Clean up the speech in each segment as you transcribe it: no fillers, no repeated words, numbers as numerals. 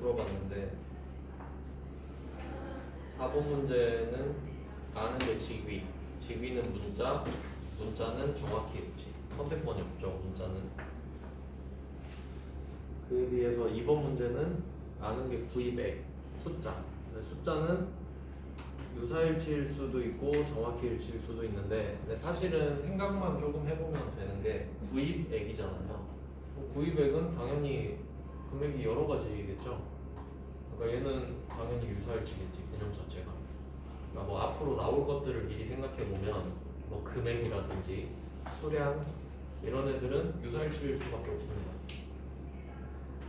풀어봤는데 4번 문제는 아는 게 직위는 문자, 문자는 정확히 일치. 선택권이 없죠, 문자는. 그에 비해서 2번 문제는 아는 게 구입액, 숫자. 숫자는 유사일치일 수도 있고 정확히 일치일 수도 있는데, 근데 사실은 생각만 조금 해보면 되는 게 구입액이잖아요. 구입액은 당연히 금액이 여러 가지겠죠. 그러니까 얘는 당연히 유사일치겠지, 개념 자체가. 그러니까 뭐 앞으로 나올 것들을 미리 생각해 보면 뭐 금액이라든지 수량 이런 애들은 유사일치일 수밖에 없습니다.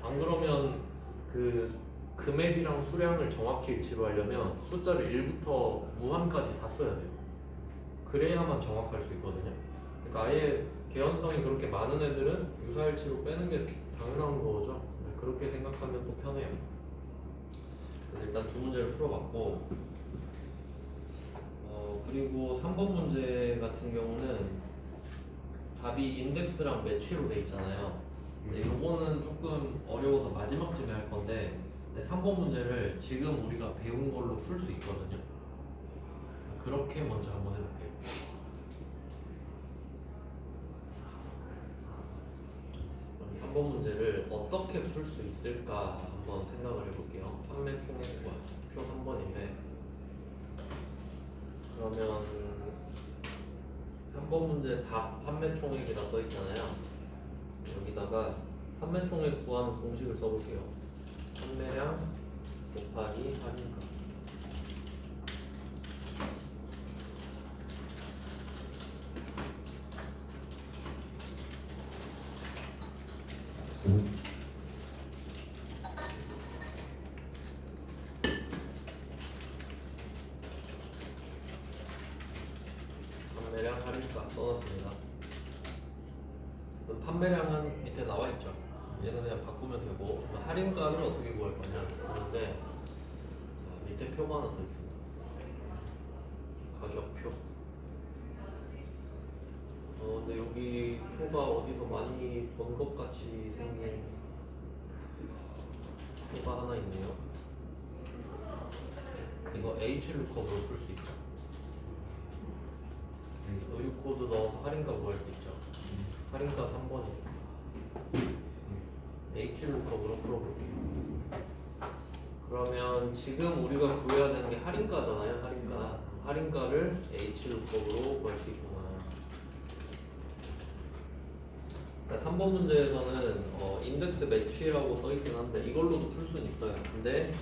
안 그러면 그 금액이랑 수량을 정확히 일치로 하려면 숫자를 1부터 무한까지 다 써야 돼요. 그래야만 정확할 수 있거든요. 그러니까 아예 개연성이 그렇게 많은 애들은 유사일치로 빼는 게 당연한 거죠. 그렇게 생각하면 또 편해요. 그래서 일단 두 문제를 풀어봤고, 그리고 3번 문제 같은 경우는 답이 인덱스랑 매치로 돼 있잖아요. 근데 요거는 조금 어려워서 마지막쯤에 할 건데, 3번 문제를 지금 우리가 배운 걸로 풀 수 있거든요. 그렇게 먼저 한번 해볼게요. 그럼 3번 문제를 어떻게 풀 수 있을까 한번 생각을 해볼게요. 판매 총액과 표 3번인데, 그러면 3번 문제 답 판매 총액이라 써 있잖아요. 여기다가 판매 총액 구하는 공식을 써볼게요. 판매량 곱하기 할인가. 판매량 할인가 써놨습니다. 그럼 판매량은 밑에 나와 있죠. 얘는 그냥 바꾸면 되고, 할인가를 어떻게 구할 거냐 하는데, 밑에 표가 하나 더 있습니다. 가격표. 근데 여기 표가 어디서 많이 본 것 같이 생긴 표가 하나 있네요. 이거 H루컵으로 풀 수 있죠. 의류 코드 넣어서 할인가 구할 수 있죠. 할인가 3번이죠. H루컵으로 풀어볼게요. 그러면 지금 우리가 구해야 되는 게 할인가잖아요. 할인가를 H루컵으로 구할 수 있구나. 3번 문제에서는 인덱스 매치라고 써있긴 한데 이걸로도 풀 수는 있어요. 근데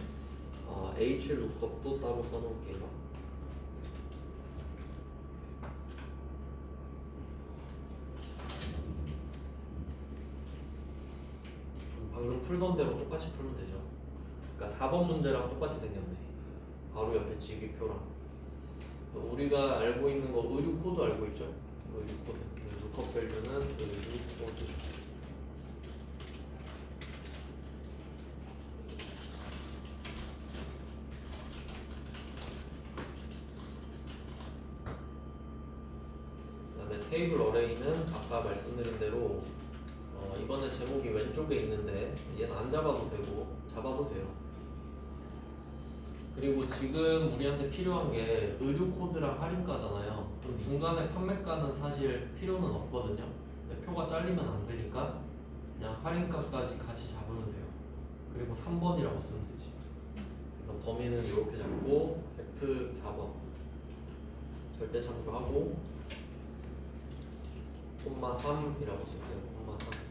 H루컵도 따로 써놓을게요. 방금 풀던 대로 똑같이 풀면 되죠. 그러니까 4번 문제랑 똑같이 생겼네. 바로 옆에 직위표랑. 우리가 알고 있는 거 의류 코드 알고 있죠? 의류 코드. 루컵 밸류는 의류 코드. 그다음에 테이블 어레이는 아까 말씀드린 대로 이번에 제목이 왼쪽에 있는데 얘는 안 잡아도 되고 잡아도 돼요. 그리고 지금 우리한테 필요한 게 의류 코드랑 할인가잖아요. 그럼 중간에 판매가는 사실 필요는 없거든요. 표가 잘리면 안 되니까 그냥 할인가까지 같이 잡으면 돼요. 그리고 3번이라고 쓰면 되지. 그래서 범위는 이렇게 잡고 F4번 절대 참고하고 콤마 3이라고 쓸게요. 콤마 3.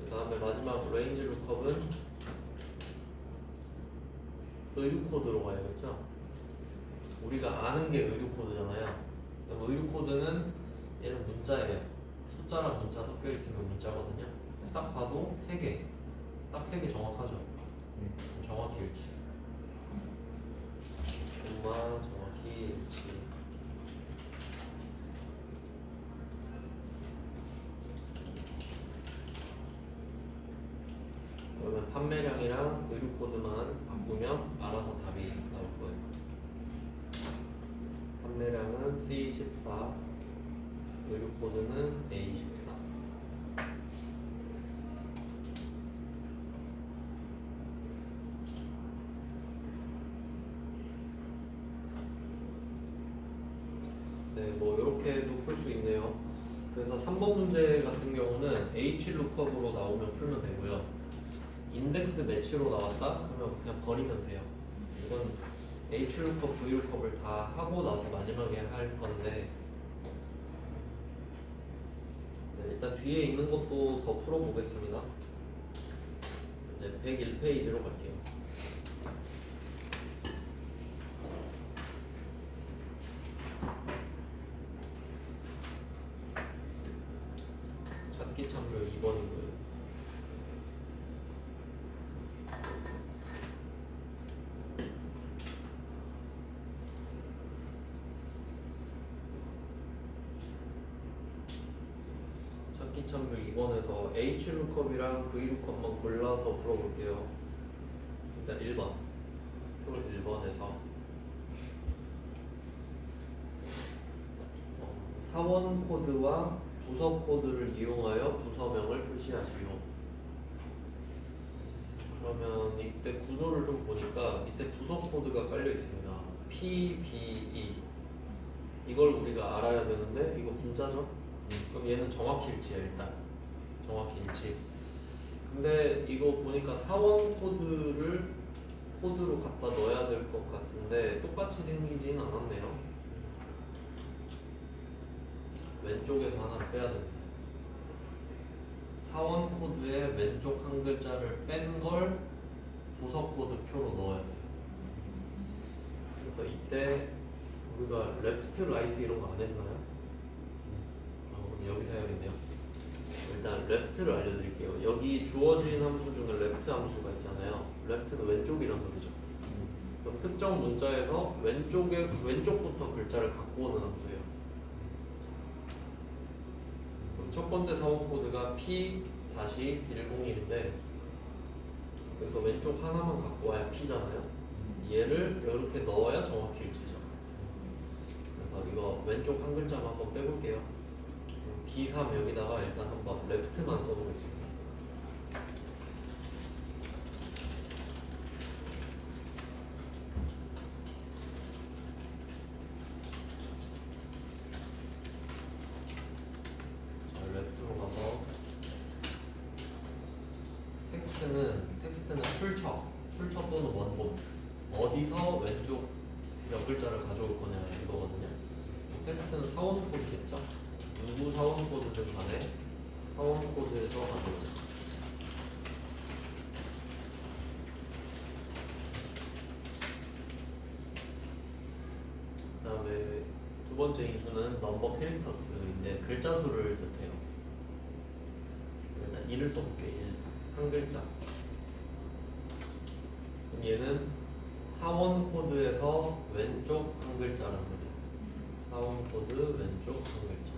그 다음에 마지막 레인지 루컵은 의류 코드로 가야겠죠? 우리가 아는 게 의류 코드잖아요. 의류 코드는 얘는 문자예요. 숫자랑 문자 섞여 있으면 문자거든요. 딱 봐도 3개. 딱 3개 정확하죠? 정확히 일치. 콤마 정확히 일치. 그러면 판매량이랑 의류 코드만 바꾸면 알아서 답이 나올 거예요. 판매량은 C14, 의류 코드는 A14. 네, 뭐 이렇게도 풀 수 있네요. 그래서 3번 문제 같은 경우는 H 루컵으로 나오면 풀면 되고요. 인덱스 매치로 나왔다? 그러면 그냥 버리면 돼요. 이건 H 루컵, V 루컵을 다 하고 나서 마지막에 할 건데, 네, 일단 뒤에 있는 것도 더 풀어보겠습니다. 이제 101페이지로 갈게요. 찾기 참조 2번이고요. 찾기 참조 2번에서 H 루컵이랑 V 루컵만 골라서 풀어볼게요. 일단 1번. 표 1번에서 사원 코드와 부서 코드를 이용하여 부서명을 표시하시오. 그러면 이때 구조를 좀 보니까 밑에 부서 코드가 깔려 있습니다. P, B, E. 이걸 우리가 알아야 되는데 이거 분자죠? 그럼 얘는 정확히 일치해. 일단 정확히 일치. 근데 이거 보니까 사원 코드를 코드로 갖다 넣어야 될 것 같은데 똑같이 생기진 않았네요. 왼쪽에서 하나를 빼야 됩니다. 사원 코드의 왼쪽 한 글자를 뺀 걸 부서 코드 표로 넣어야 돼요. 그래서 이때 우리가 레프트, 라이트 이런 거 안 했나요? 그럼 여기서 해야겠네요. 일단 레프트를 알려드릴게요. 여기 주어진 함수 중에 레프트 함수가 있잖아요. 레프트는 왼쪽이란 소리죠. 그럼 특정 문자에서 왼쪽부터 글자를 갖고 오는 함수예요. 그럼 첫 번째 사원 코드가 P-101인데 그래서 왼쪽 하나만 갖고 와야 P잖아요. 얘를 이렇게 넣어야 정확히 일치죠. 그래서 이거 왼쪽 한 글자만 한번 빼볼게요. D3 여기다가 일단 한번 레프트만 써보겠습니다. 자, 레프트로 가서 텍스트는 출처 또는 원본. 어디서 왼쪽 몇 글자를 가져올 거냐 이거거든요. 텍스트는 사원 코드겠죠. 누구 사원 코드든 간에 사원 코드에서 가져오자. 그 다음에 두 번째 인수는 넘버 캐릭터스인데 글자 수를 뜻해요. 일단 1을 써볼게. 1. 한 글자. 그럼 얘는 사원 코드에서 왼쪽 한 글자라는 거예요. 사원 코드 왼쪽 한 글자.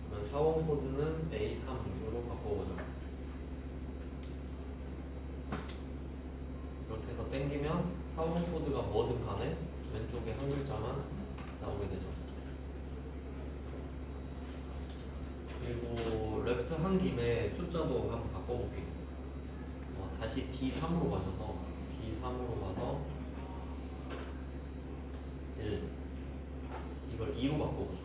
그러면 사원 코드는 A3으로 바꿔보죠. 이렇게 해서 땡기면 사원 코드가 뭐든 간에 왼쪽에 한 글자만 나오게 되죠. 그리고 레프트 한 김에 숫자도 한번 바꿔볼게요. 다시 D3으로 가셔서 D3으로 가서 1 이걸 2로 바꿔보죠.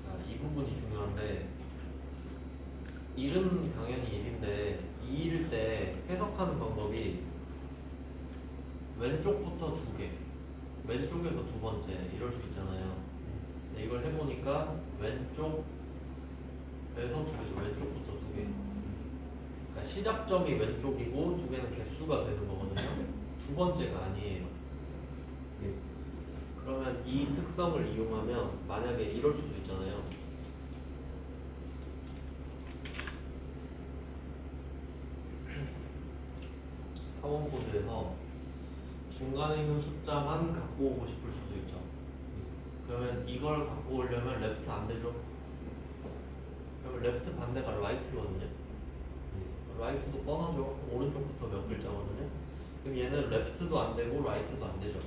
자, 이 부분이 중요한데 1은 당연히 1인데 2일 때 해석하는 방법이 왼쪽부터 두 개, 왼쪽에서 두 번째 이럴 수 있잖아요. 근데 이걸 해보니까 왼쪽에서 두 개죠. 왼쪽부터 두 개. 그러니까 시작점이 왼쪽이고 두 개는 개수가 되는 거거든요. 두 번째가 아니에요. 그러면 이 특성을 이용하면 만약에 이럴 수도 있잖아요. 사원 코드에서 중간에 있는 숫자만 갖고 오고 싶을 수도 있죠. 그러면 이걸 갖고 오려면 레프트 안 되죠. 그러면 레프트 반대가 라이트거든요. 라이트도 뻔하죠. 오른쪽부터 몇 글자거든요. 그럼 얘는 레프트도 안 되고 라이트도 안 되죠.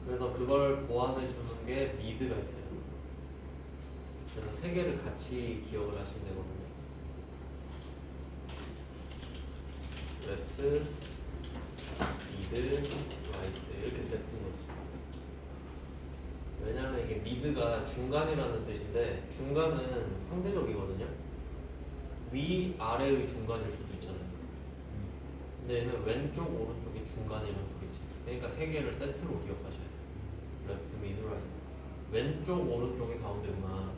그래서 그걸 보완해 주는 게 미드가 있어요. 그래서 세 개를 같이 기억을 하시면 되거든요. 레프트, 미드, 라이트 이렇게 세트인 거지. 왜냐면 이게 미드가 중간이라는 뜻인데 중간은 상대적이거든요. 위, 아래의 중간일 수도 있잖아요. 근데 얘는 왼쪽, 오른쪽이 중간이라는 소리지. 그러니까 세 개를 세트로 기억하셔야 돼요. 레프트, 미드, 라이트. 왼쪽, 오른쪽이 가운데구나.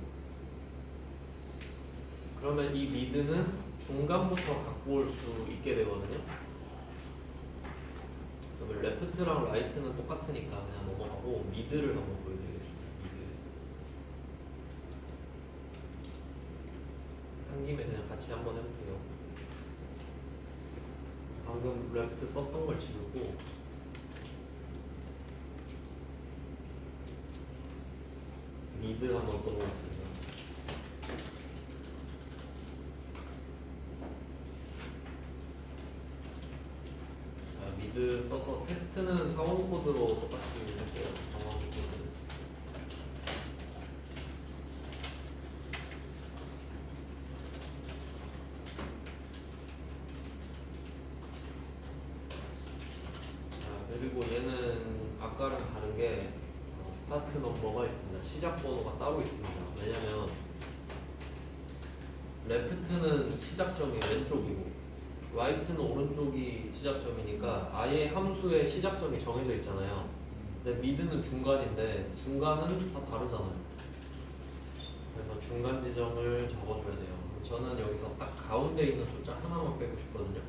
그러면 이 미드는 중간부터 갖고 올 수 있게 되거든요. 그러면 레프트랑 라이트는 똑같으니까 그냥 넘어가고 미드를 한번 보여드리겠습니다. 미드. 한 김에 그냥 같이 한번 해볼게요. 방금 레프트 썼던 걸 지우고 미드 한번 써보겠습니다. 자, 미드 써서 텍스트는 사원 코드로 똑같이 할게요. 정확 코드. 자, 그리고 얘는 아까랑 다른 게 스타트 넘버가 있습니다. 시작 번호가 따로 있습니다. 왜냐면 레프트는 시작점이 왼쪽이고 라이트는 오른쪽이 시작점이니까 아예 함수의 시작점이 정해져 있잖아요. 근데 미드는 중간인데 중간은 다 다르잖아요. 그래서 중간 지점을 적어줘야 돼요. 저는 여기서 딱 가운데 있는 숫자 하나만 빼고 싶거든요.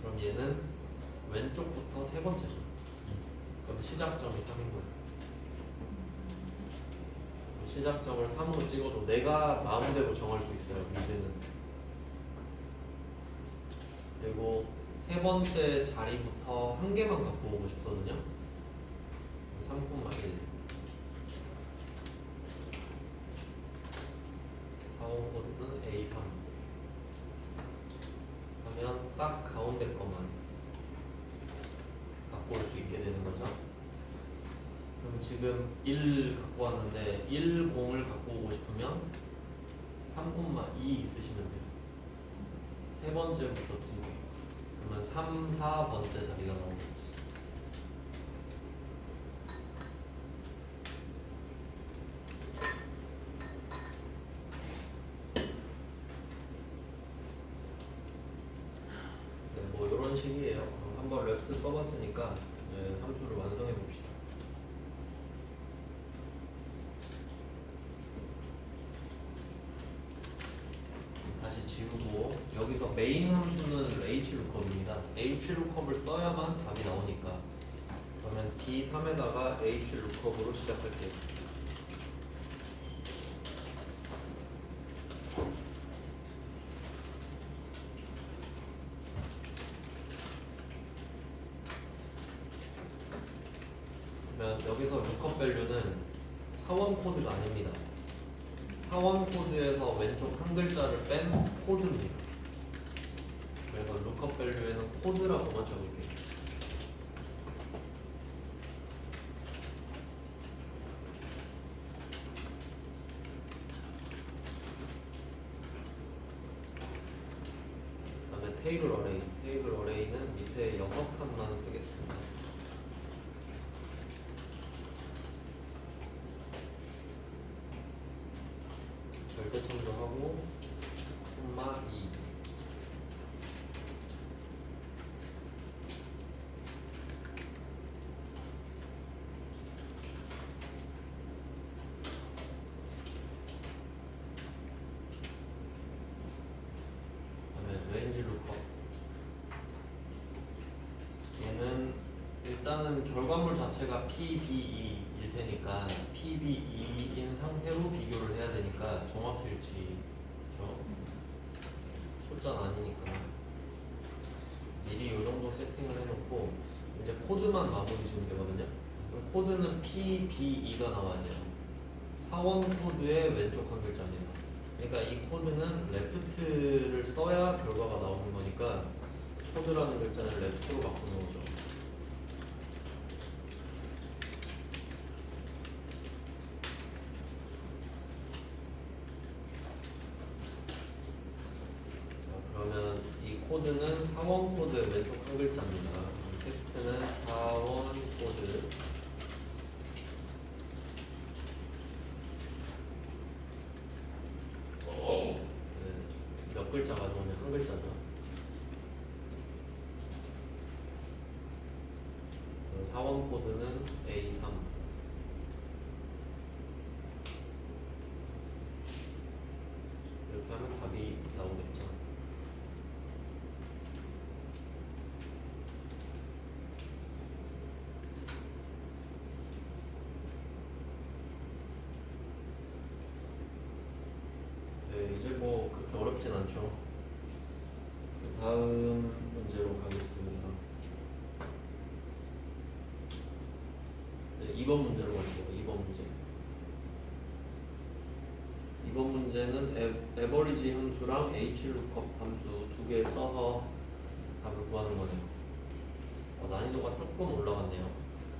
그럼 얘는 왼쪽부터 세 번째죠. 그럼 시작점이 3인 거예요. 시작점을 3으로 찍어도 내가 마음대로 정할 수 있어요. 미드는. 그리고 세 번째 자리부터 한 개만 갖고 오고 싶거든요. 3,1 사원 코드는 A3 하면 딱 가운데 것만 갖고 올 수 있게 되는 거죠. 그럼 지금 1 갖고 왔는데 1, 0을 갖고 오고 싶으면 3,2 있으시면 돼요. 세 번째부터 2개. 그러면 3, 4번째 자리가 나오겠지. 네, 뭐 이런 식이에요. 한번 레프트 써봤으니까 함수를 완성해 봅시다. 다시 지우고 여기서 메인 함수는 HLOOKUP입니다. HLOOKUP을 써야만 답이 나오니까 그러면 D3에다가 HLOOKUP으로 시작할게요. 그러면 여기서 lookup value는 사원 코드가 아닙니다. 사원 코드에서 왼쪽 한 글자를 뺀 코드입니다. 그래서 lookup value는 코드라고만 적을게요. 그다음에 테이블 어레이. 테이블 어레이는 밑에 6칸만 쓰겠습니다. 절대 참조하고 콤마 2. 그다음에 range lookup. 얘는 일단은 결과물 자체가 PBE일 테니까 PBE인 상태로 비교를 해야 되니까 정확일지, 그렇죠? 숫자는 아니니까 미리 이 정도 세팅을 해놓고 이제 코드만 마무리 지으면 되거든요. 그럼 코드는 PBE가 나와야 돼요. 사원 코드의 왼쪽 한 글자입니다. 그러니까 이 코드는 레프트를 써야 결과가 나오는 거니까 코드라는 글자는 레프트로 바꾸는 거죠. 코드는 사원 코드 왼쪽 한 글자입니다. 텍스트는 사원 코드. 몇 글자 가져오냐? 한 글자죠. 사원 코드는 A3. 이렇게 하면 답이 나오겠죠. 네, 이제 뭐 그렇게 어렵진 않죠. 다음 문제로 가겠습니다. 네, 2번 문제로 갈게요. 2번 문제. 2번 문제는 에버리지 함수랑 hlookup 함수 두 개 써서 답을 구하는 거네요. 난이도가 조금 올라갔네요.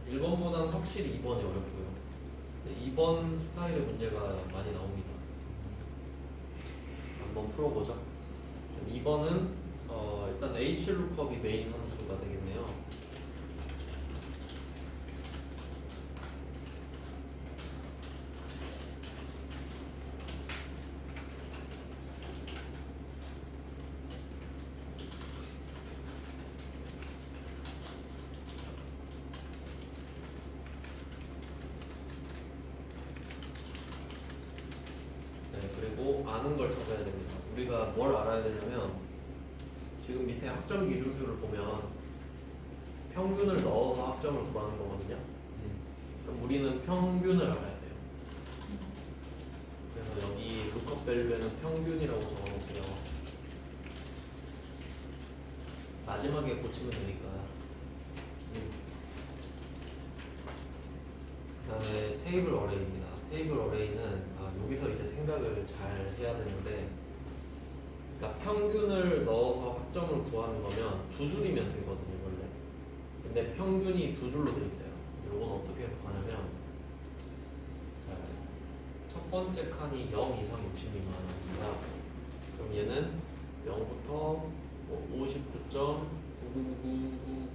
1번보다는 확실히 2번이 어렵고요. 2번 스타일의 문제가 많이 나옵니다. 한번 풀어보죠. 2번은 일단 hlookup이 메인 함수가 되겠네요. 그리고 아는 걸 찾아야 됩니다. 우리가 뭘 알아야 되냐면 지금 밑에 학점 기준표를 보면 평균을 넣어서 학점을 구하는 거거든요. 그럼 우리는 평균을 알아야 돼요. 그래서 여기 lookup value는 평균이라고 적어놓을게요. 마지막에 고치면 되니까. 그 다음에 테이블 어레이입니다. 테이블 어레이는 여기서 이제 생각을 잘 해야 되는데, 그러니까 평균을 넣어서 학점을 구하는 거면 두 줄이면 되거든요, 원래. 근데 평균이 두 줄로 돼 있어요. 이건 어떻게 해석하냐면, 자, 첫 번째 칸이 0 이상 60 미만입니다. 그럼 얘는 0부터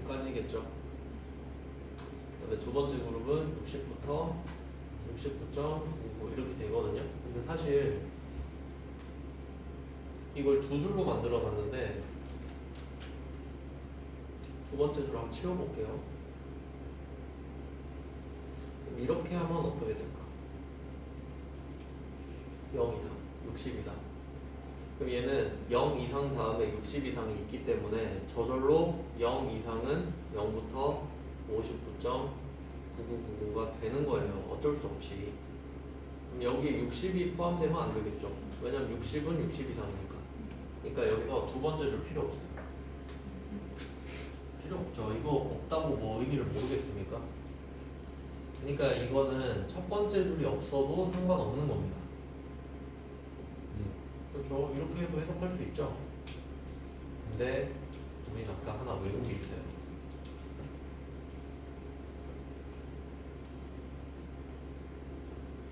59.9999까지겠죠. 그다음에 두 번째 그룹은 60부터 69.99 이렇게 되거든요. 근데 사실 이걸 두 줄로 만들어 놨는데 두 번째 줄 한번 치워볼게요. 이렇게 하면 어떻게 될까? 0 이상, 60 이상. 그럼 얘는 0 이상 다음에 60 이상이 있기 때문에 저절로 0 이상은 0부터 59.9999가 되는 거예요. 어쩔 수 없이. 그럼 여기 60이 포함되면 안 되겠죠. 왜냐면 60은 60 이상이니까. 그러니까 여기서 두 번째 줄 필요 없어요. 필요 없죠. 이거 없다고 뭐 의미를 모르겠습니까? 그러니까 이거는 첫 번째 줄이 없어도 상관없는 겁니다. 그렇죠. 이렇게 해도 해석할 수 있죠. 근데 우린 아까 하나 외운 게 있어요.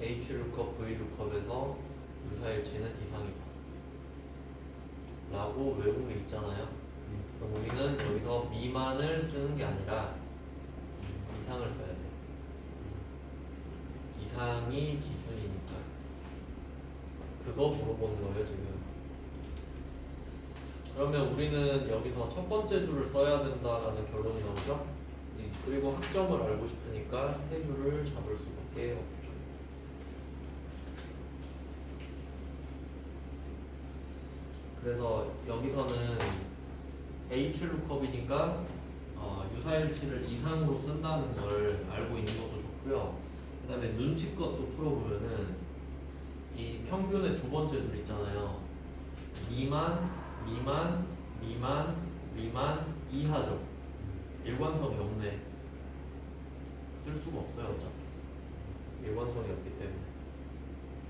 Hlookup, Vlookup에서 유사일치는 이상이다 라고 외운 게 있잖아요. 그럼 우리는 여기서 미만을 쓰는 게 아니라 이상을 써야 돼. 이상이 기준이니까. 그거 물어보는 거예요 지금. 그러면 우리는 여기서 첫 번째 줄을 써야 된다라는 결론이 나오죠. 그리고 학점을 알고 싶으니까 세 줄을 잡을 수밖에 없죠. 그래서 여기서는 Hlookup이니까 유사일치를 이상으로 쓴다는 걸 알고 있는 것도 좋고요. 그 다음에 눈치껏 또 풀어보면은 이 평균의 두 번째 줄 있잖아요. 미만, 미만, 미만, 미만, 이하죠. 일관성이 없네. 쓸 수가 없어요, 어차피. 일관성이 없기 때문에.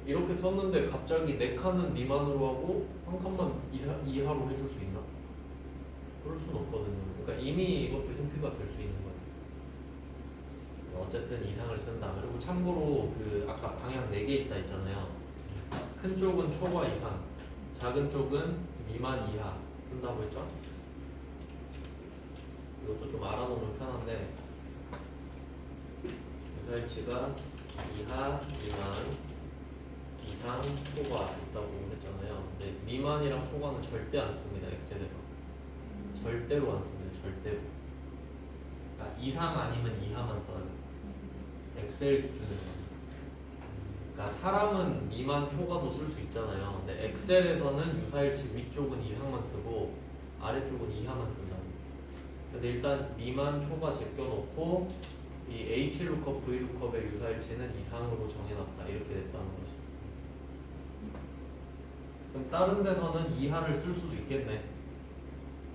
이렇게 썼는데 갑자기 네 칸은 미만으로 하고 한 칸만 이하로 해줄 수 있나? 그럴 순 없거든요. 그러니까 이미 이것도 힌트가 될 수 있는 거예요. 어쨌든 이상을 쓴다. 그리고 참고로 그 아까 방향 4개 있다 했잖아요. 큰 쪽은 초과 이상, 작은 쪽은 미만 이하, 쓴다고 했죠? 이것도 좀 알아놓으면 편한데 유사일치가 이하, 미만, 이상, 초과 있다고 했잖아요. 근데 미만이랑 초과는 절대 안 씁니다. 엑셀에서 절대로 안 씁니다. 절대로. 그러니까 이상 아니면 이하만 써요. 엑셀 기준에서. 그러니까 사람은 미만, 초과도 쓸 수 있잖아요. 근데 엑셀에서는 유사일치 위쪽은 이상만 쓰고 아래쪽은 이하만 쓴다. 근데 일단 미만, 초과 제껴놓고 이 H루컵, V루컵의 유사일치는 이상으로 정해놨다. 이렇게 됐다는 거죠. 그럼 다른 데서는 이하를 쓸 수도 있겠네.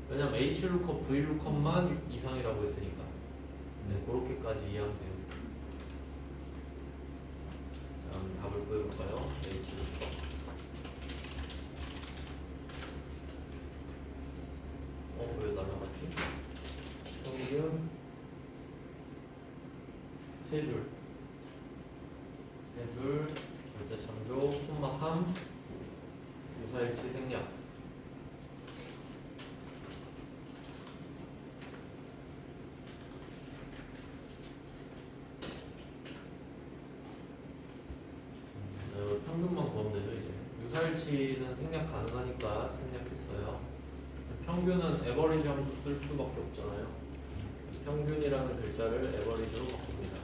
왜냐면 H루컵, V루컵만 이상이라고 했으니까. 네, 그렇게까지 이해하면 돼요. 다음 답을 구해볼까요? H루컵. 왜 날라갔지? 평균 세 줄, 절대 참조, 콤마 3, 유사일치 생략. 평균만 구하면 되죠. 이제 유사일치는 생략 가능하니까 생략했어요. 평균은 에버리지 함수 쓸 수밖에 없잖아요. 평균이라는 글자를 에버리지로 바꿉니다.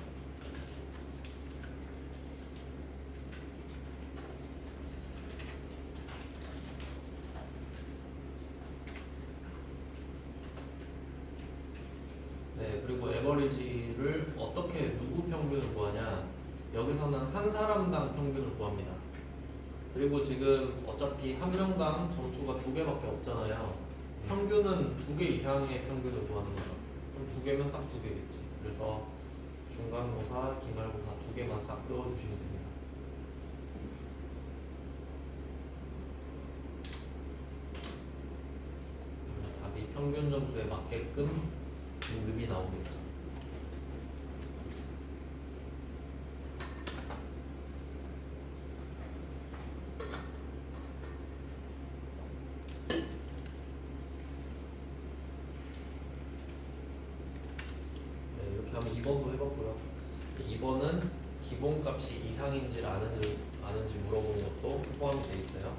네, 그리고 에버리지를 어떻게 누구 평균을 구하냐? 여기서는 한 사람당 평균을 구합니다. 그리고 지금 어차피 한 명당 점수가 2개밖에 없잖아요. 평균은 2개 이상의 평균을 구하는 거죠. 그럼 2개면 딱 2개겠지. 그래서 중간고사, 기말고사 2개만 싹 그어주시면 됩니다. 답이 평균 점수에 맞게끔 등급이 나오겠죠. 네, 이렇게 하면 2번도 해봤고요. 2번은 기본값이 이상인지 아는지 물어보는 것도 포함이 되어 있어요.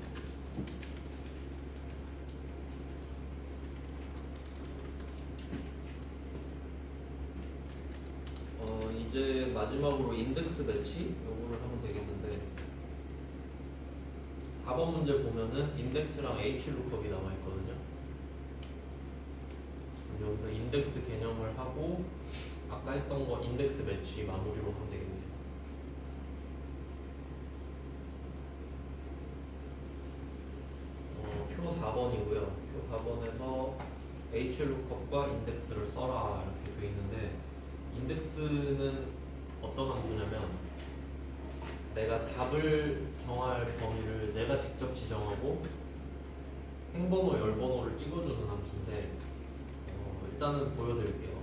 이제 마지막으로 인덱스 매치 요거를 하면 되겠는데 4번 문제 보면은 인덱스랑 H루컵이 나와 있거든요. 여기서 인덱스 개념을 하고 아까 했던 거 인덱스 매치 마무리로 하면 되겠네요. 표 4번이고요. 표 4번에서 H루컵과 인덱스를 써라 이렇게 되어 있는데 인덱스는 어떤 함수냐면 내가 답을 정할 범위를 내가 직접 지정하고 행번호, 열번호를 찍어주는 함수인데 일단은 보여드릴게요.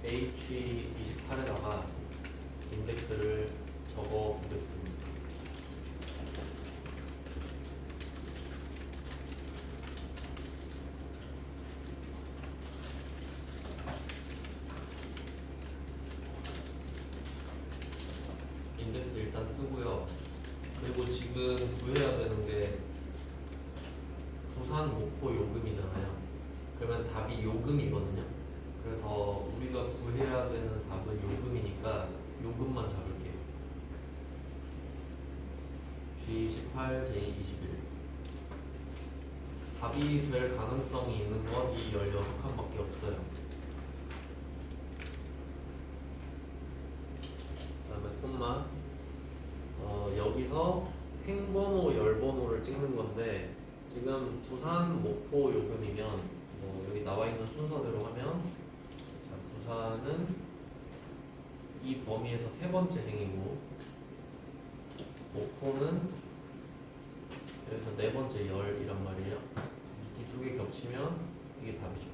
H28에다가 인덱스를 적어 보겠습니다. 인덱스 일단 쓰고요. 그리고 지금 구해야 되는 게 부산, 목포 요금이잖아요. 그러면 답이 요금이거든요. 그래서 우리가 구해야 되는 답은 요금이니까 요금만 잡을게요. G18, J21 답이 될 가능성이 있는 건 이 16칸밖에 없어요. 그 다음에 콤마 여기서 행번호, 열번호를 찍는 건데 지금 부산, 목포 요금이면 여기 나와 있는 순서대로 하면 자, 부산은 이 범위에서 세 번째 행이고 목포는 여기서 네 번째 열이란 말이에요. 이 두 개 겹치면 이게 답이죠.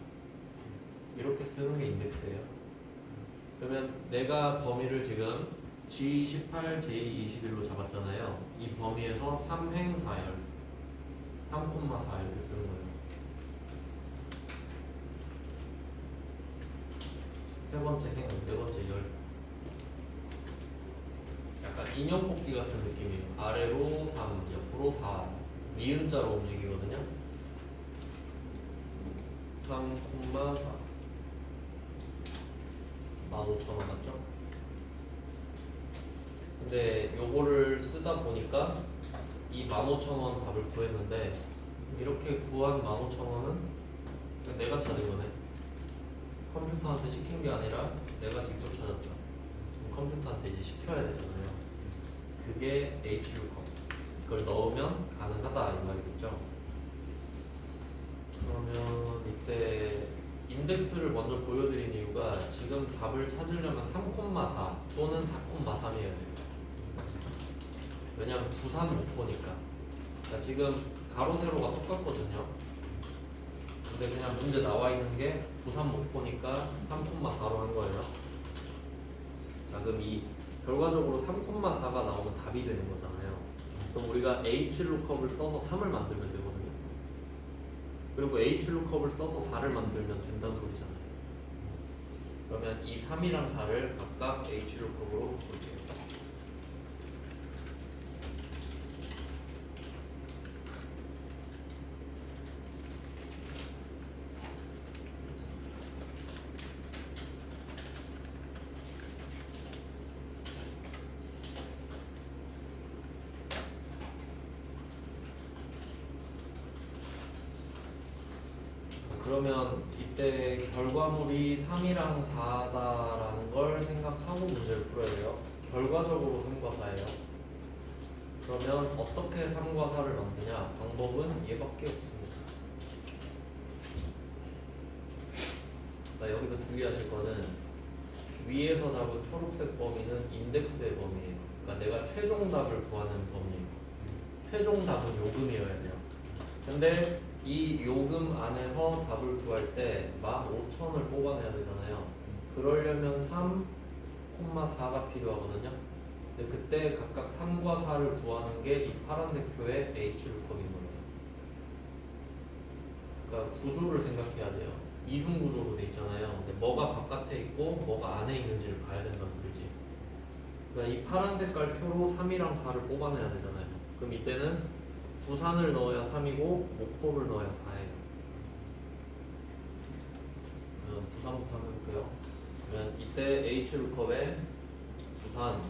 이렇게 쓰는 게 인덱스예요. 그러면 내가 범위를 지금 G18, J21로 잡았잖아요. 이 범위에서 3행 4열 3,4 이렇게 쓰는 거예요. 세 번째 행, 네 번째 열. 약간 인형 뽑기 같은 느낌이에요. 아래로 3, 옆으로 4, 니은자로 움직이거든요. 3,4 15,000원 맞죠? 근데 요거를 쓰다 보니까 이 15,000원 답을 구했는데 이렇게 구한 15,000원은 내가 찾은 거네. 컴퓨터한테 시킨 게 아니라 내가 직접 찾았죠. 그럼 컴퓨터한테 이제 시켜야 되잖아요. 그게 HLOOKUP. 그걸 넣으면 가능하다 이 말이겠죠. 그러면 이때 인덱스를 먼저 보여드린 이유가 지금 답을 찾으려면 3,4 또는 4,3이어야 돼요. 왜냐면 부산 목포니까. 그러니까 지금 가로 세로가 똑같거든요. 근데 그냥 문제 나와 있는 게 부산 목포니까 3,4로 한 거예요. 자, 그럼 이 결과적으로 3,4가 나오면 답이 되는 거잖아요. 그럼 우리가 HLOOKUP을 써서 3을 만들면 되거든요. 그리고 HLOOKUP을 써서 4를 만들면 된다는 소리잖아요. 그러면 이 3이랑 4를 각각 HLOOKUP으로 볼게요. 그러면 이때 결과물이 3이랑 4다라는 걸 생각하고 문제를 풀어야 돼요. 결과적으로 3과 4예요. 그러면 어떻게 3과 4를 만드냐? 방법은 얘밖에 없습니다. 나 여기서 주의하실 거는 위에서 잡은 초록색 범위는 인덱스의 범위예요. 그러니까 내가 최종 답을 구하는 범위예요. 최종 답은 요금이어야 돼요. 근데 이 요금 안에서 답을 구할 때 15,000을 뽑아내야 되잖아요. 그러려면 3,4가 필요하거든요. 근데 그때 각각 3과 4를 구하는 게 이 파란색 표의 HLOOKUP인 거예요. 그러니까 구조를 생각해야 돼요. 이중 구조로 돼 있잖아요. 근데 뭐가 바깥에 있고 뭐가 안에 있는지를 봐야 된다는 소리지. 그러니까 이 파란 색깔 표로 3이랑 4를 뽑아내야 되잖아요. 그럼 이때는 부산을 넣어야 3이고 목포를 넣어야 4예요. 그러면 부산부터 한번 해볼게요. 그러면 이때 HLOOKUP에 부산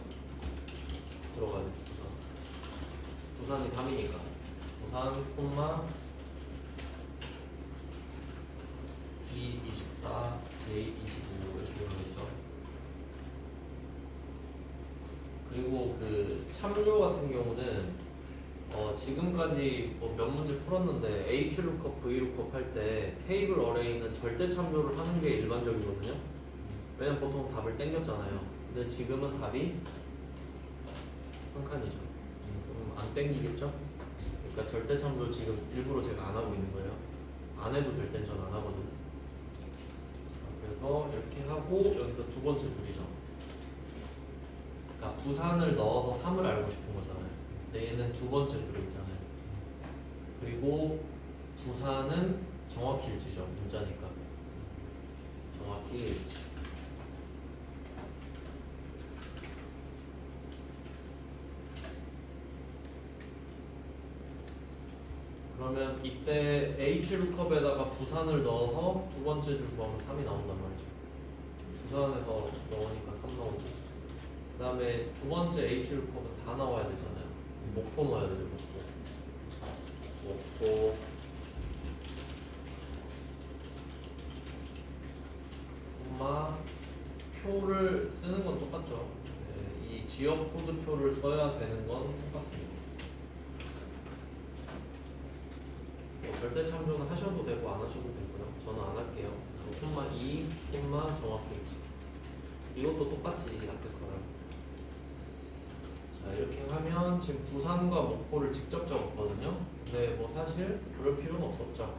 들어가야 되죠. 부산이 3이니까 부산 콤마 G24 J25 이렇게 되죠. 그리고 그 참조 같은 경우는 지금까지 몇 문제 풀었는데 HLOOKUP, VLOOKUP 할 때 테이블 어레이는 절대 참조를 하는 게 일반적이거든요. 왜냐면 보통 답을 땡겼잖아요. 근데 지금은 답이 한 칸이죠. 그럼 안 땡기겠죠? 그러니까 절대 참조 지금 일부러 제가 안 하고 있는 거예요. 안 해도 될 땐 전 안 하거든요. 그래서 이렇게 하고 여기서 두 번째 줄이죠. 그러니까 부산을 넣어서 3을 알고 싶은 거잖아요. 근데 얘는 두 번째 줄에 있잖아요. 그리고 부산은 정확히 일치죠. 문자니까. 정확히 일치. 그러면 이때 HLOOKUP에다가 부산을 넣어서 두 번째 줄 구하면 3이 나온단 말이죠. 부산에서 넣으니까 3 나오죠. 그 다음에 두 번째 HLOOKUP은 4 나와야 되잖아요. 목포 넣어야 되죠. 목포 콤마 표를 쓰는 건 똑같죠. 네, 이 지역 코드 표를 써야 되는 건 똑같습니다. 절대 참조는 하셔도 되고 안 하셔도 되고요. 저는 안 할게요. 콤마 2, 콤마 정확히 일치. 이것도 똑같이 앞에 거랑. 자, 이렇게 하면 지금 부산과 목포를 직접 적었거든요. 근데 뭐 사실 그럴 필요는 없었죠.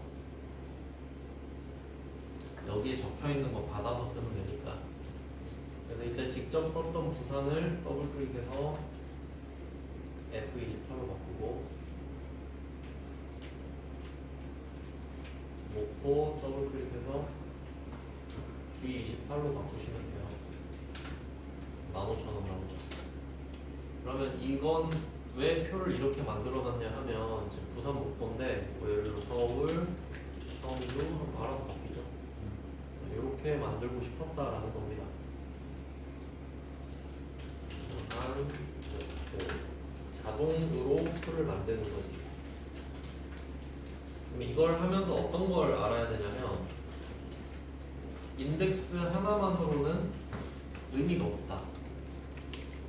여기에 적혀 있는 거 받아서 쓰면 되니까. 그래서 이때 직접 썼던 부산을 더블 클릭해서 F28로 바꾸고 목포 더블 클릭해서 G28로 바꾸시면 돼요. 15,000원, 15,000원. 그러면 이건 왜 표를 이렇게 만들어놨냐 하면 지금 부산 목포인데 뭐 예를 들어 서울, 청주 알아서 바뀌죠. 이렇게 만들고 싶었다라는 겁니다. 부산, 목포. 자동으로 표를 만드는 거지. 그럼 이걸 하면서 어떤 걸 알아야 되냐면 인덱스 하나만으로는 의미가 없다.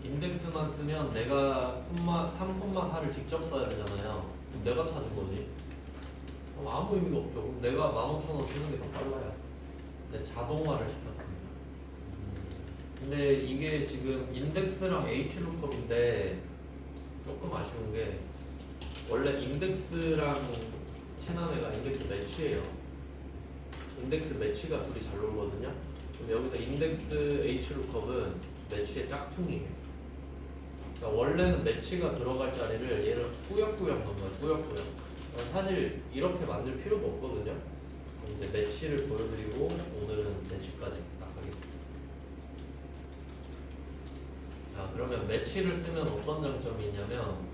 인덱스만 쓰면 내가 3,4를 직접 써야 되잖아요. 그럼 내가 찾은 거지. 그럼 아무 의미가 없죠. 그럼 내가 15,000원 쓰는 게 더 빨라요. 근데 자동화를 시켰습니다. 근데 이게 지금 인덱스랑 HLOOKUP인데 조금 아쉬운 게 원래 인덱스랑 친한 애가 인덱스 매치예요. 인덱스 매치가 둘이 잘 놀거든요. 그럼 여기서 인덱스 HLOOKUP은 매치의 짝퉁이에요. 그러니까 원래는 매치가 들어갈 자리를 얘를 꾸역꾸역 넣은 거예요. 꾸역꾸역. 사실 이렇게 만들 필요도 없거든요. 이제 매치를 보여드리고 오늘은 매치까지 딱 하겠습니다. 자, 그러면 매치를 쓰면 어떤 장점이 있냐면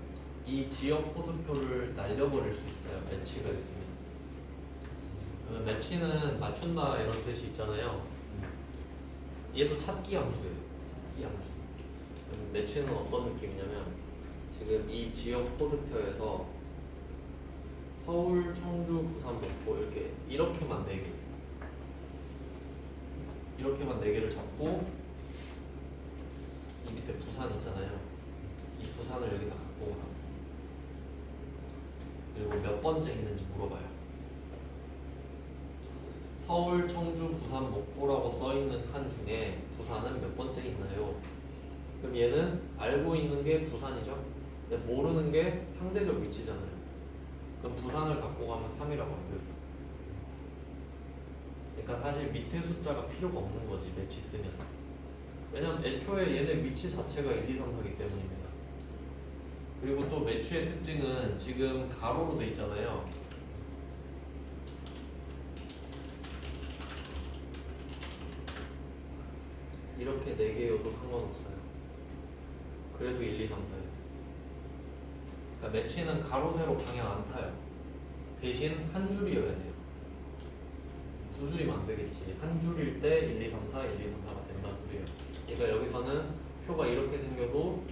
이 지역 코드표를 날려버릴 수 있어요. 매치가 있으면. 그러면 매치는 맞춘다 이런 뜻이 있잖아요. 얘도 찾기 함수예요. 찾기 함수. 매치는 어떤 느낌이냐면 지금 이 지역 코드표에서 서울, 청주, 부산, 목포 이렇게만 4개 이렇게만 4개를 잡고 이 밑에 부산 있잖아요. 이 부산을 여기다 갖고 오라. 그리고 몇 번째 있는지 물어봐요. 서울, 청주, 부산, 목포라고 써있는 칸 중에 부산은 몇 번째 있나요? 그럼 얘는 알고 있는 게 부산이죠. 근데 모르는 게 상대적 위치잖아요. 그럼 부산을 갖고 가면 3이라고 알려줘. 그러니까 사실 밑에 숫자가 필요가 없는 거지, 매치 쓰면. 왜냐면 애초에 얘네 위치 자체가 1, 2, 3, 4기 때문입니다. 그리고 또 매치의 특징은 지금 가로로 돼 있잖아요. 이렇게 4개여도 상관없어요. 그래도 1, 2, 3, 4예요. 그러니까 매치는 가로, 세로 방향 안 타요. 대신 한 줄이어야 돼요. 두 줄이면 안 되겠지. 한 줄일 때 1, 2, 3, 4, 1, 2, 3, 4가 된다는 소리예요. 그러니까 여기서는 표가 이렇게 생겨도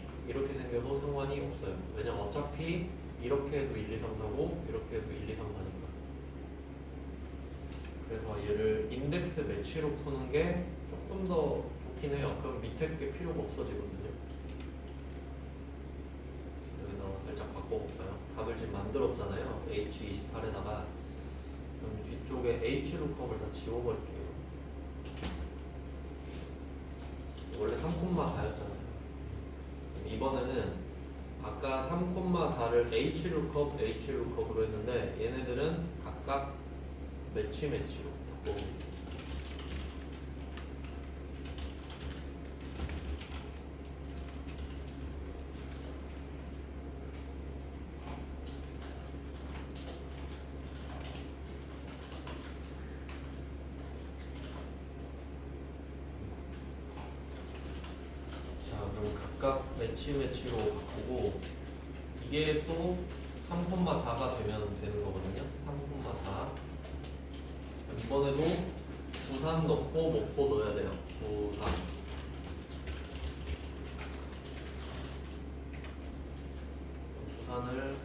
상관이 없어요. 왜냐면 어차피 이렇게 해도 1, 2, 3, 4고 이렇게 해도 1, 2, 3, 4니까. 그래서 얘를 인덱스 매치로 푸는 게 조금 더 좋긴 해요. 그럼 밑에 게 필요가 없어지거든요. 여기서 살짝 바꿔볼까요? 답을 지금 만들었잖아요. H28에다가 그럼 뒤쪽에 HLOOKUP을 다 지워버릴게요. 원래 3,4였잖아요. 이번에는 아까 3,4를 HLOOKUP으로 했는데 얘네들은 각각 매치로 바꿔보겠습니다. 각각 매치로 바꾸고 이게 또 3,4가 되면 되는 거거든요. 3,4 이번에도 부산 넣고 목포 넣어야 돼요. 부산을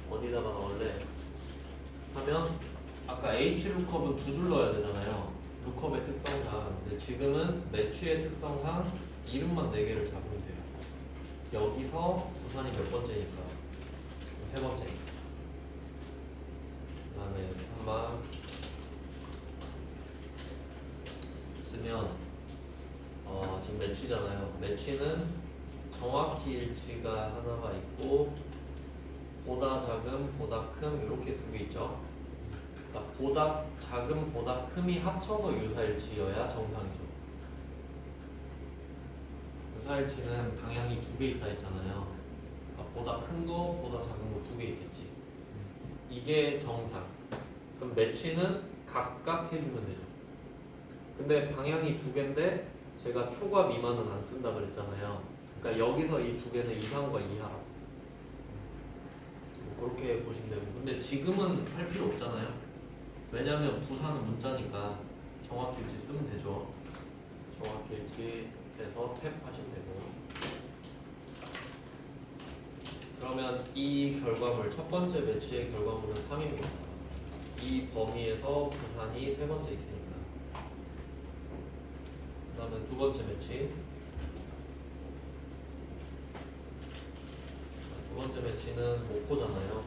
어디다가 넣을래? 하면 아까 HLOOKUP은 2줄 넣어야 되잖아요. 루컵의 특성상. 근데 지금은 매치의 특성상 이름만 4개를 잡으면 돼요. 여기서 부산이 몇 번째니까? 3번째니까. 그 다음에 한마 쓰면 지금 매치잖아요. 매치는 정확히 일치가 하나가 있고 보다 작은, 보다 큰 이렇게 2개 있죠. 그러니까 보다 작은, 보다 큼이 합쳐서 유사일치여야 정상이죠. 유사일치는 방향이 2개 있다 했잖아요. 그러니까 보다 큰 거, 보다 작은 거 2개 있겠지. 이게 정상. 그럼 매치는 각각 해주면 되죠. 근데 방향이 두 개인데 제가 초과 미만은 안 쓴다 그랬잖아요. 그러니까 여기서 이 두 개는 이상과 이하라고. 뭐 그렇게 보시면 되고. 근데 지금은 할 필요 없잖아요. 왜냐면 부사는 문자니까 정확히 일치 쓰면 되죠. 정확히 일치해서 탭 하시면 되고. 그러면 이 결과물, 첫 번째 매치의 결과물은 3입니다. 이 범위에서 부산이 세 번째 있으니까. 그 다음에 두 번째 매치. 두 번째 매치는 목포잖아요.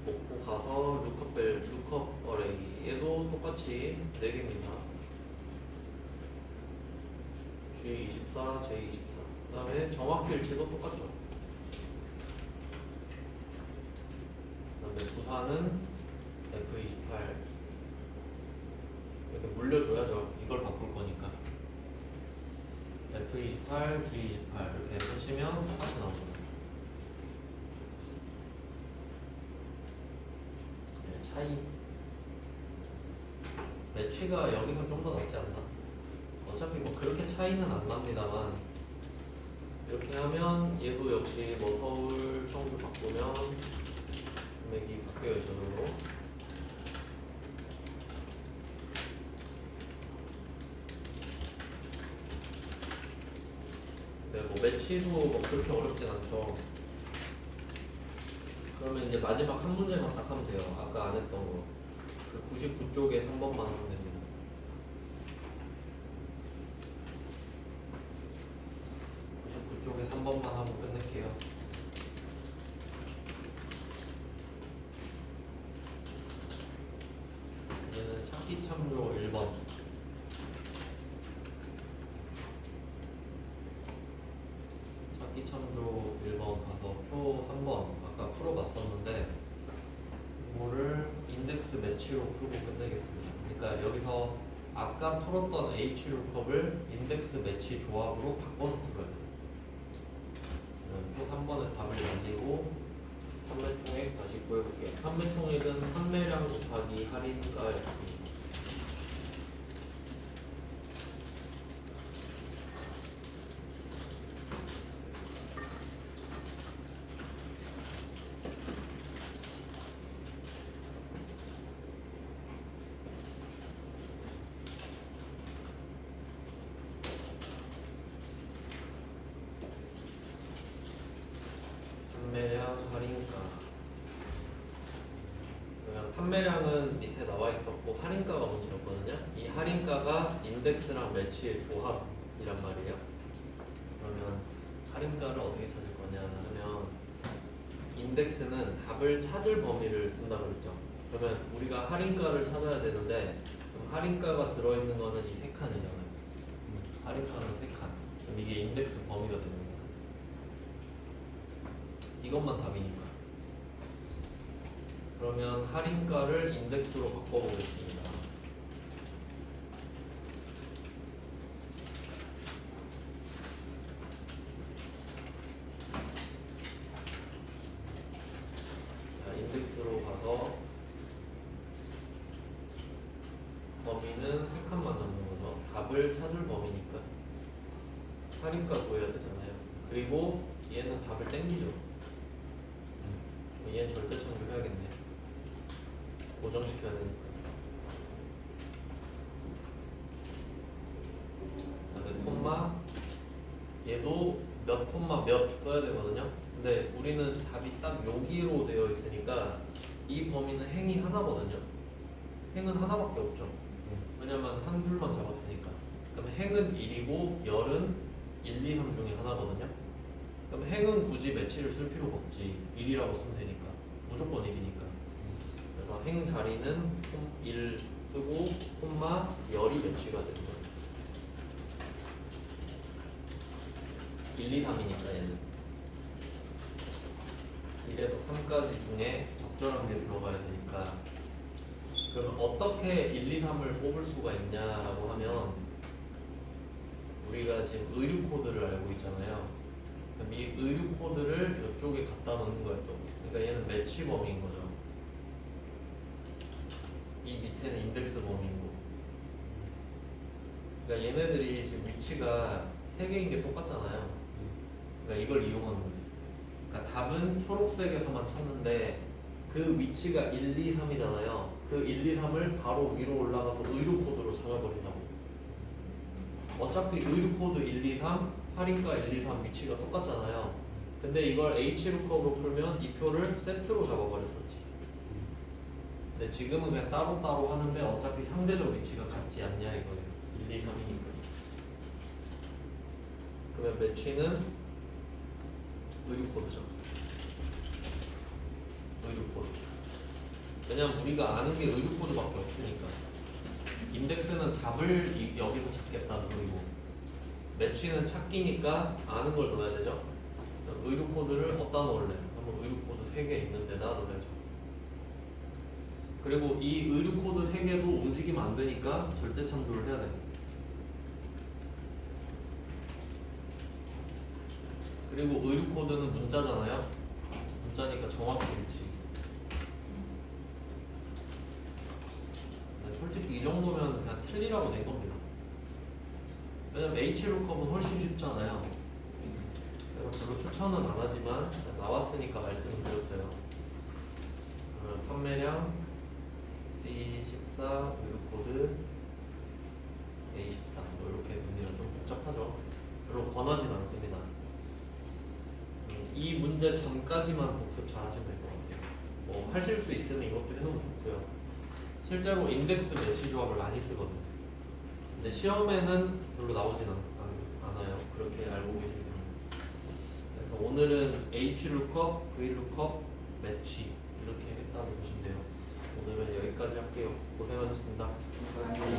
목포 가서 루컵 어레이 얘도 똑같이 4개입니다. G24, J24. 그 다음에 정확히 일치도 똑같죠. 그 다음에 부사는 F28. 이렇게 물려줘야죠. 이걸 바꿀 거니까. F28, G28 이렇게 해서 치면 똑같이 나오죠. 네, 차이. 매치가 여기서 좀 더 낫지 않나? 어차피 뭐 그렇게 차이는 안 납니다만 이렇게 하면 얘도 역시 뭐 서울, 청주 바꾸면 금액이 바뀌어요. 저절로. 네, 뭐 매치도 뭐 그렇게 어렵진 않죠. 그러면 이제 마지막 한 문제만 딱 하면 돼요. 아까 안 했던 거. 그 99쪽에 3번만 하면 됩니다. 99쪽에 3번만 하고 끝낼게요. 얘는 찾기 참조 1번. 찾기 참조 1번 가서 표 3번 아까 풀어봤었는데 이거를 인덱스 매치로 풀고 끝내겠습니다. 그러니까 여기서 아까 풀었던 H루컵을 인덱스 매치 조합으로 바꿔서 풀어야 돼요. 표 3번에 답을 남기고 판매총액 다시 구해볼게요. 판매총액은 판매량 곱하기 할인가였습니다. 판매량 할인가. 그러면 판매량은 밑에 나와 있었고 할인가가 문제였거든요. 이 할인가가 인덱스랑 매치의 조합이란 말이에요. 그러면 할인가를 어떻게 찾을 거냐 하면 인덱스는 답을 찾을 범위를 쓴다고 그랬죠. 그러면 우리가 할인가를 찾아야 되는데 그럼 할인가가 들어있는 거는 이 세 칸이잖아요. 할인가는 세 칸. 그럼 이게 인덱스 범위가 되는 거예요. 이것만 답이니까. 그러면 할인가를 인덱스로 바꿔보겠습니다. 자, 인덱스로 가서 범위는 세 칸만 잡는 거죠. 답을 찾을 범위니까. 할인가 구해야 되잖아요. 그리고 얘는 답을 땡기죠. 얘는 절대 참조해야겠네. 고정시켜야 되니까. 그다음에 콤마 얘도 몇 콤마 몇 써야 되거든요. 근데 우리는 답이 딱 여기로 되어 있으니까 이 범위는 행이 하나거든요. 행은 하나밖에 없죠. 왜냐면 한 줄만 잡았으니까. 그럼 행은 1이고 열은 1, 2, 3 중에 하나거든요. 그럼 행은 굳이 매치를 쓸 필요가 없지. 1이라고 쓰면 되니까. 무조건 1이니까. 그래서 행 자리는 1 쓰고 콤마 열이 매치가 되는 거예요. 1, 2, 3이니까 얘는 1에서 3까지 중에 적절한 게 들어가야 되니까. 그러면 어떻게 1, 2, 3을 뽑을 수가 있냐라고 하면 우리가 지금 의류 코드를 알고 있잖아요. 그럼 이 의류 코드를 이쪽에 갖다 놓는 거야 또. 그러니까 얘는 매치 범위인 거죠. 이 밑에는 인덱스 범위고. 그러니까 얘네들이 지금 위치가 3개인 게 똑같잖아요. 그러니까 이걸 이용하는 거지. 그러니까 답은 초록색에서만 찾는데 그 위치가 1, 2, 3이잖아요. 그 1, 2, 3을 바로 위로 올라가서 의류 코드로 찾아버린다고. 어차피 의류 코드 1, 2, 3, 할인가 1, 2, 3 위치가 똑같잖아요. 근데 이걸 H루컵으로 풀면 이 표를 세트로 잡아버렸었지. 근데 지금은 그냥 따로따로 하는데 어차피 상대적 위치가 같지 않냐 이거예요. 1, 2, 3이니까. 그러면 매치는 의류 코드죠. 의류 코드. 왜냐면 우리가 아는 게 의류 코드밖에 없으니까. 인덱스는 답을 여기서 찾겠다 그리고 매치는 찾기니까 아는 걸 넣어야 되죠. 의류 코드를 어디다 넣을래? 한번 의류 코드 3개 있는 데다 넣어야죠. 그리고 이 의류 코드 3개도 움직이면 안 되니까 절대 참조를 해야 돼. 그리고 의류 코드는 문자잖아요. 문자니까 정확히 일치. 솔직히 이 정도면 그냥 틀리라고 낸 겁니다. 왜냐면 HLOOKUP은 훨씬 쉽잖아요. 제가 별로 추천은 안 하지만 나왔으니까 말씀을 드렸어요. 판매량 C14 의류코드 A14 뭐 이렇게 됩니다. 좀 복잡하죠. 별로 권하진 않습니다. 이 문제 전까지만 복습 잘 하시면 될 것 같아요. 뭐 하실 수 있으면 이것도 해놓으면 좋고요. 실제로 인덱스 매치 조합을 많이 쓰거든요. 근데 시험에는 별로 나오진 않아요. 그렇게 알고 계시면. 그래서 오늘은 HLOOKUP, VLOOKUP, 매치 이렇게 했다고 보시면 돼요. 오늘은 여기까지 할게요. 고생하셨습니다. 감사합니다.